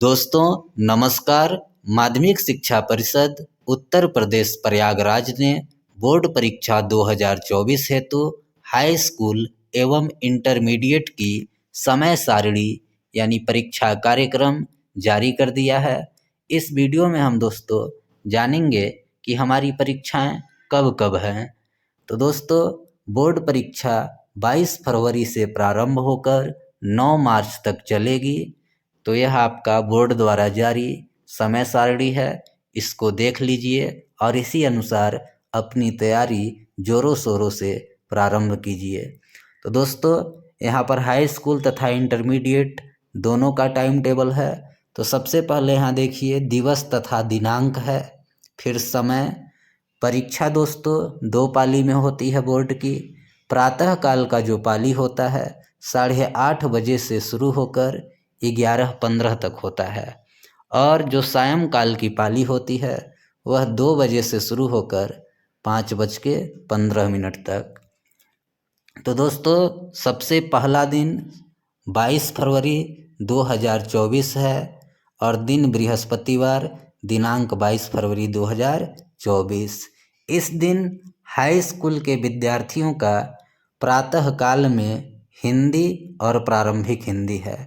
दोस्तों नमस्कार। माध्यमिक शिक्षा परिषद उत्तर प्रदेश प्रयागराज ने बोर्ड परीक्षा 2024 हेतु हाई स्कूल एवं इंटरमीडिएट की समय सारणी यानी परीक्षा कार्यक्रम जारी कर दिया है। इस वीडियो में हम दोस्तों जानेंगे कि हमारी परीक्षाएं कब कब हैं। तो दोस्तों बोर्ड परीक्षा 22 फरवरी से प्रारंभ होकर 9 मार्च तक चलेगी। तो यह आपका बोर्ड द्वारा जारी समय सारणी है, इसको देख लीजिए और इसी अनुसार अपनी तैयारी जोरों शोरों से प्रारंभ कीजिए। तो दोस्तों यहाँ पर हाई स्कूल तथा इंटरमीडिएट दोनों का टाइम टेबल है। तो सबसे पहले यहाँ देखिए दिवस तथा दिनांक है, फिर समय। परीक्षा दोस्तों 2 पाली में होती है बोर्ड की। प्रातः काल का जो पाली होता है 8:30 बजे से शुरू होकर 11:15 तक होता है और जो सायंकाल की पाली होती है वह 2 बजे से शुरू होकर 5:15 तक। तो दोस्तों सबसे पहला दिन 22 फरवरी 2024 है और दिन बृहस्पतिवार, दिनांक 22 फरवरी 2024। इस दिन हाई स्कूल के विद्यार्थियों का प्रातः काल में हिंदी और प्रारंभिक हिंदी है।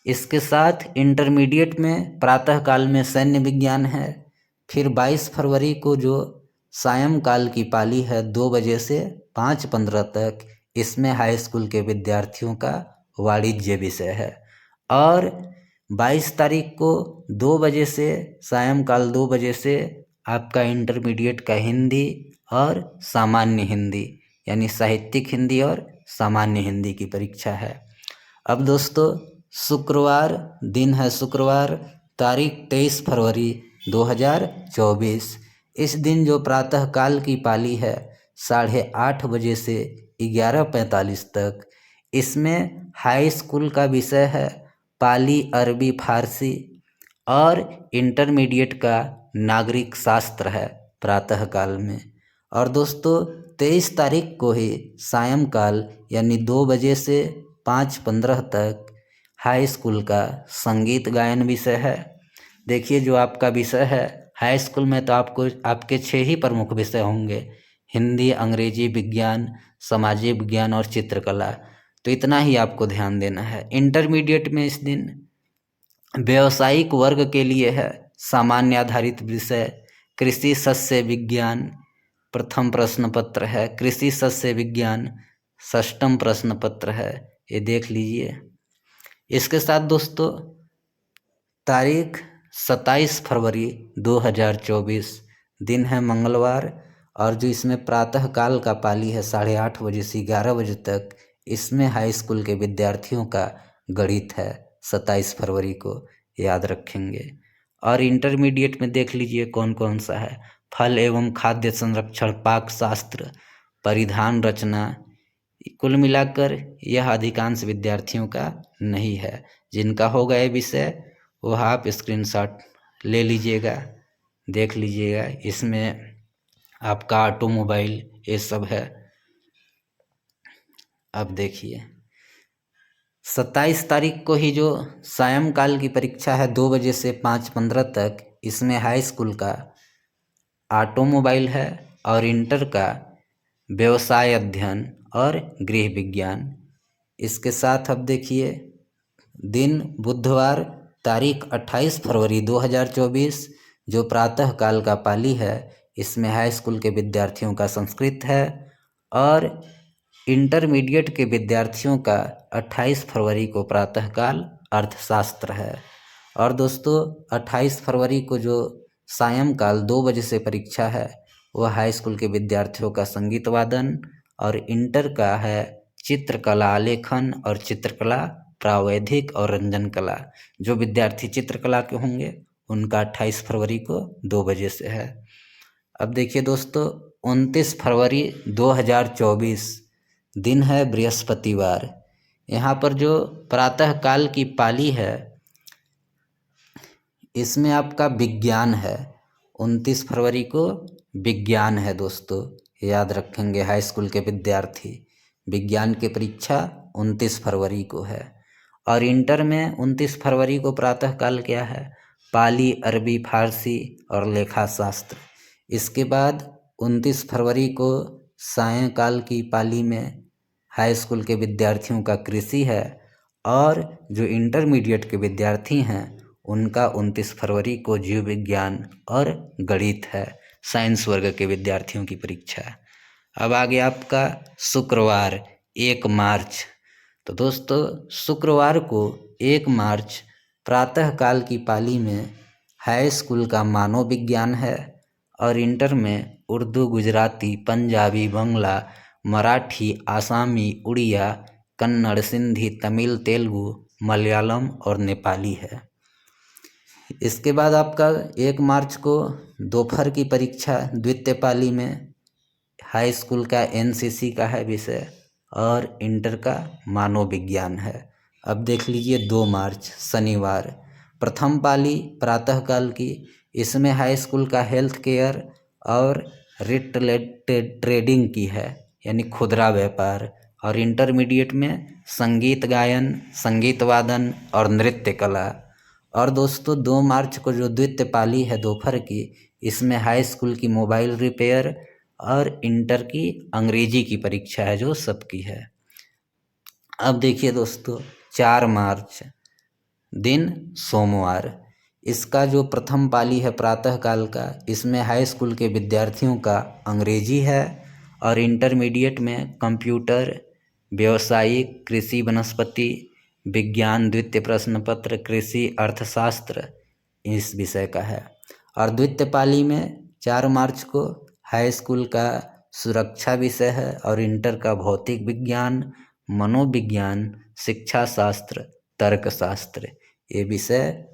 इसके साथ इंटरमीडिएट में प्रातः काल में सैन्य विज्ञान है। फिर 22 फरवरी को जो सायंकाल की पाली है 2 बजे से 5:15 तक, इसमें हाई स्कूल के विद्यार्थियों का वाणिज्य विषय है। और 22 तारीख को 2 बजे से सायंकाल 2 बजे से आपका इंटरमीडिएट का हिंदी और सामान्य हिंदी यानी साहित्यिक हिंदी और सामान्य हिंदी की परीक्षा है। अब दोस्तों शुक्रवार दिन है, शुक्रवार तारीख 23 फरवरी 2024। इस दिन जो प्रातः काल की पाली है 8:30 बजे से 11:45 तक, इसमें हाई स्कूल का विषय है पाली, अरबी, फारसी और इंटरमीडिएट का नागरिक शास्त्र है प्रातः काल में। और दोस्तों 23 तारीख को ही सायंकाल यानी 2 बजे से 5:15 तक हाई स्कूल का संगीत गायन विषय है। देखिए जो आपका विषय है हाई स्कूल में तो आपको आपके 6 ही प्रमुख विषय होंगे, हिंदी, अंग्रेजी, विज्ञान, सामाजिक विज्ञान और चित्रकला। तो इतना ही आपको ध्यान देना है। इंटरमीडिएट में इस दिन व्यावसायिक वर्ग के लिए है सामान्य आधारित विषय कृषि सस्य विज्ञान, प्रथम प्रश्न पत्र है। कृषि सस्य विज्ञान षष्ठम प्रश्न पत्र है, ये देख लीजिए। इसके साथ दोस्तों तारीख 27 फरवरी 2024, दिन है मंगलवार और जो इसमें प्रातः काल का पाली है 8:30 बजे से 11 बजे तक, इसमें हाई स्कूल के विद्यार्थियों का गणित है 27 फरवरी को, याद रखेंगे। और इंटरमीडिएट में देख लीजिए कौन कौन सा है। फल एवं खाद्य संरक्षण, पाक शास्त्र, परिधान रचना। कुल मिलाकर यह अधिकांश विद्यार्थियों का नहीं है। जिनका होगा ये विषय वह आप स्क्रीनशॉट ले लीजिएगा, देख लीजिएगा। इसमें आपका ऑटोमोबाइल ये सब है। अब देखिए 27 तारीख को ही जो सायंकाल की परीक्षा है 2 बजे से 5:15 तक, इसमें हाई स्कूल का ऑटोमोबाइल है और इंटर का व्यवसाय अध्ययन और गृह विज्ञान। इसके साथ अब देखिए दिन बुधवार तारीख 28 फरवरी 2024, जो प्रातः काल का पाली है, इसमें हाई स्कूल के विद्यार्थियों का संस्कृत है और इंटरमीडिएट के विद्यार्थियों का 28 फरवरी को प्रातः काल अर्थशास्त्र है। और दोस्तों 28 फरवरी को जो सायंकाल 2 बजे से परीक्षा है वह हाई स्कूल के विद्यार्थियों का संगीत वादन और इंटर का है चित्रकला आलेखन और चित्रकला प्रावैधिक और रंजन कला। जो विद्यार्थी चित्रकला के होंगे उनका 28 फरवरी को 2 बजे से है। अब देखिए दोस्तों 29 फरवरी 2024, दिन है बृहस्पतिवार। यहाँ पर जो प्रातः काल की पाली है इसमें आपका विज्ञान है। 29 फरवरी को विज्ञान है दोस्तों, याद रखेंगे हाई स्कूल के विद्यार्थी। विज्ञान की परीक्षा 29 फरवरी को है। और इंटर में 29 फरवरी को प्रातःकाल क्या है, पाली, अरबी, फारसी और लेखा शास्त्र। इसके बाद 29 फरवरी को सायंकाल की पाली में हाई स्कूल के विद्यार्थियों का कृषि है, और जो इंटरमीडिएट के विद्यार्थी हैं उनका 29 फरवरी को जीव विज्ञान और गणित है, साइंस वर्ग के विद्यार्थियों की परीक्षा है। अब आगे आपका शुक्रवार 1 मार्च। तो दोस्तों शुक्रवार को 1 मार्च प्रातःकाल की पाली में हाई स्कूल का मानव विज्ञान है, और इंटर में उर्दू, गुजराती, पंजाबी, बांग्ला, मराठी, आसामी, उड़िया, कन्नड़, सिंधी, तमिल, तेलुगु, मलयालम और नेपाली है। इसके बाद आपका 1 मार्च को दोपहर की परीक्षा द्वितीय पाली में हाई स्कूल का एनसीसी का है विषय, और इंटर का मानव विज्ञान है। अब देख लीजिए 2 मार्च शनिवार प्रथम पाली प्रातःकाल की, इसमें हाई स्कूल का हेल्थ केयर और रिटेल ट्रेडिंग की है, यानी खुदरा व्यापार, और इंटरमीडिएट में संगीत गायन, संगीत वादन और नृत्य कला। और दोस्तों 2 मार्च को जो द्वितीय पाली है दोपहर की, इसमें हाई स्कूल की मोबाइल रिपेयर और इंटर की अंग्रेजी की परीक्षा है जो सबकी है। अब देखिए दोस्तों 4 मार्च दिन सोमवार, इसका जो प्रथम पाली है प्रातःकाल का, इसमें हाई स्कूल के विद्यार्थियों का अंग्रेजी है, और इंटरमीडिएट में कंप्यूटर, व्यावसायिक, कृषि, वनस्पति विज्ञान, द्वितीय प्रश्न पत्र, कृषि, अर्थशास्त्र इस विषय का है। और द्वितीय पाली में 4 मार्च को हाई स्कूल का सुरक्षा विषय है, और इंटर का भौतिक विज्ञान, मनोविज्ञान, शिक्षा शास्त्र, तर्कशास्त्र, ये विषय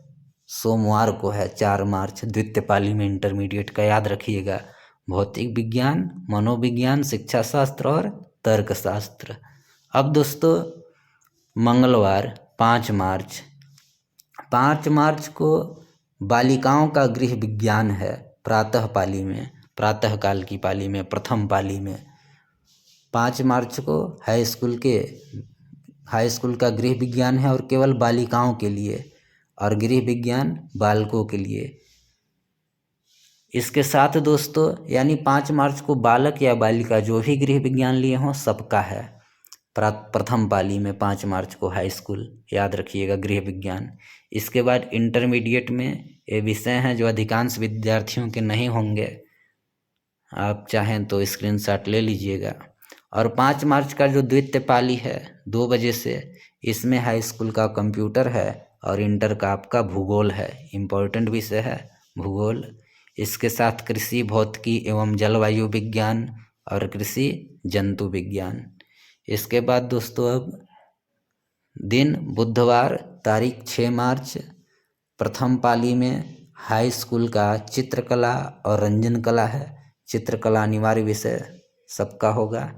सोमवार को है 4 मार्च द्वितीय पाली में इंटरमीडिएट का, याद रखिएगा, भौतिक विज्ञान, मनोविज्ञान, शिक्षा शास्त्र और तर्कशास्त्र। अब दोस्तों मंगलवार 5 मार्च 5 मार्च को बालिकाओं का गृह विज्ञान है प्रातःकाल की पाली में, प्रथम पाली में 5 मार्च को हाई स्कूल का गृह विज्ञान है, और केवल बालिकाओं के लिए, और गृह विज्ञान बालकों के लिए। इसके साथ दोस्तों यानी 5 मार्च को बालक या बालिका जो भी गृह विज्ञान लिए हों सबका है प्रथम पाली में 5 मार्च को हाई स्कूल, याद रखिएगा, गृह विज्ञान। इसके बाद इंटरमीडिएट में ये विषय हैं जो अधिकांश विद्यार्थियों के नहीं होंगे, आप चाहें तो स्क्रीनशॉट ले लीजिएगा। और 5 मार्च का जो द्वितीय पाली है 2 बजे से, इसमें हाई स्कूल का कंप्यूटर है, और इंटर का आपका भूगोल है, इम्पोर्टेंट विषय है भूगोल। इसके साथ कृषि, भौतिकी एवं जलवायु विज्ञान और कृषि जंतु विज्ञान। इसके बाद दोस्तों अब दिन बुधवार तारीख 6 मार्च प्रथम पाली में हाई स्कूल का चित्रकला और रंजन कला है, चित्रकला अनिवार्य विषय सबका होगा।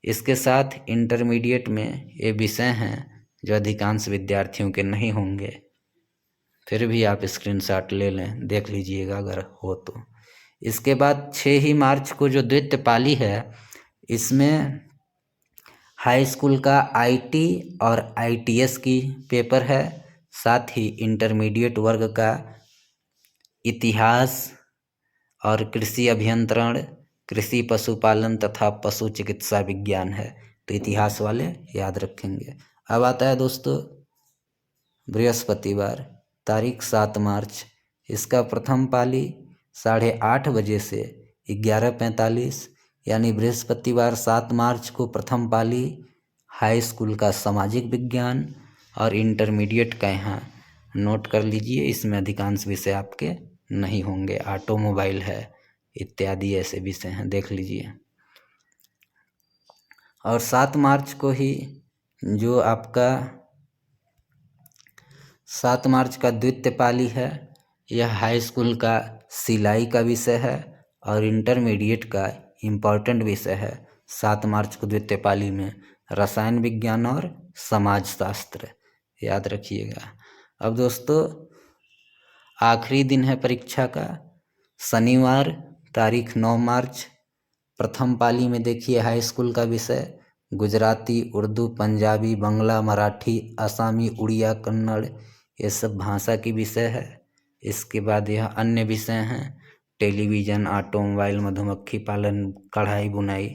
इसके साथ इंटरमीडिएट में ये विषय हैं जो अधिकांश विद्यार्थियों के नहीं होंगे, फिर भी आप स्क्रीनशॉट ले लें, देख लीजिएगा अगर हो तो। इसके बाद 6 ही मार्च को जो द्वितीय पाली है, इसमें हाई स्कूल का आईटी और आईटीएस की पेपर है, साथ ही इंटरमीडिएट वर्ग का इतिहास और कृषि अभियंत्रण, कृषि पशुपालन तथा पशु चिकित्सा विज्ञान है, तो इतिहास वाले याद रखेंगे। अब आता है दोस्तों बृहस्पतिवार तारीख 7 मार्च, इसका प्रथम पाली 8:30 बजे से 11:45, यानी बृहस्पतिवार 7 मार्च को प्रथम पाली हाई स्कूल का सामाजिक विज्ञान, और इंटरमीडिएट का यहाँ नोट कर लीजिए, इसमें अधिकांश विषय आपके नहीं होंगे, ऑटोमोबाइल है इत्यादि ऐसे विषय हैं, देख लीजिए। और 7 मार्च को ही जो आपका 7 मार्च का द्वितीय पाली है, यह हाई स्कूल का सिलाई का विषय है, और इंटरमीडिएट का इम्पोर्टेंट विषय है 7 मार्च को द्वितीय पाली में रसायन विज्ञान और समाजशास्त्र, याद रखिएगा। अब दोस्तों आखिरी दिन है परीक्षा का, शनिवार तारीख 9 मार्च प्रथम पाली में देखिए हाई स्कूल का विषय गुजराती, उर्दू, पंजाबी, बांग्ला, मराठी, आसामी, उड़िया, कन्नड़, ये सब भाषा की विषय है। इसके बाद यह अन्य विषय हैं, टेलीविज़न, ऑटोमोबाइल, मधुमक्खी पालन, कढ़ाई बुनाई,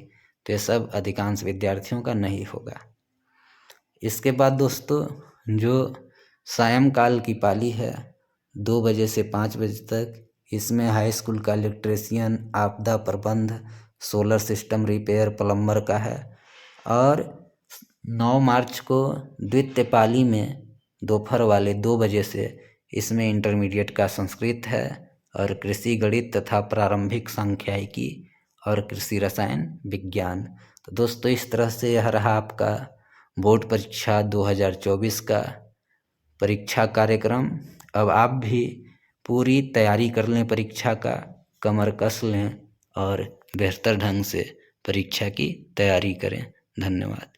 तो ये सब अधिकांश विद्यार्थियों का नहीं होगा। इसके बाद दोस्तों जो सायंकाल की पाली है 2 बजे से 5 बजे तक, इसमें हाई स्कूल का इलेक्ट्रीशियन, आपदा प्रबंध, सोलर सिस्टम रिपेयर, प्लम्बर का है। और 9 मार्च को द्वितीय पाली में दोपहर वाले 2 बजे से इसमें इंटरमीडिएट का संस्कृत है और कृषि गणित तथा प्रारंभिक सांख्यिकी और कृषि रसायन विज्ञान। तो दोस्तों इस तरह से यह रहा आपका बोर्ड परीक्षा 2024 का परीक्षा कार्यक्रम। अब आप भी पूरी तैयारी कर लें परीक्षा का, कमर कस लें और बेहतर ढंग से परीक्षा की तैयारी करें। धन्यवाद।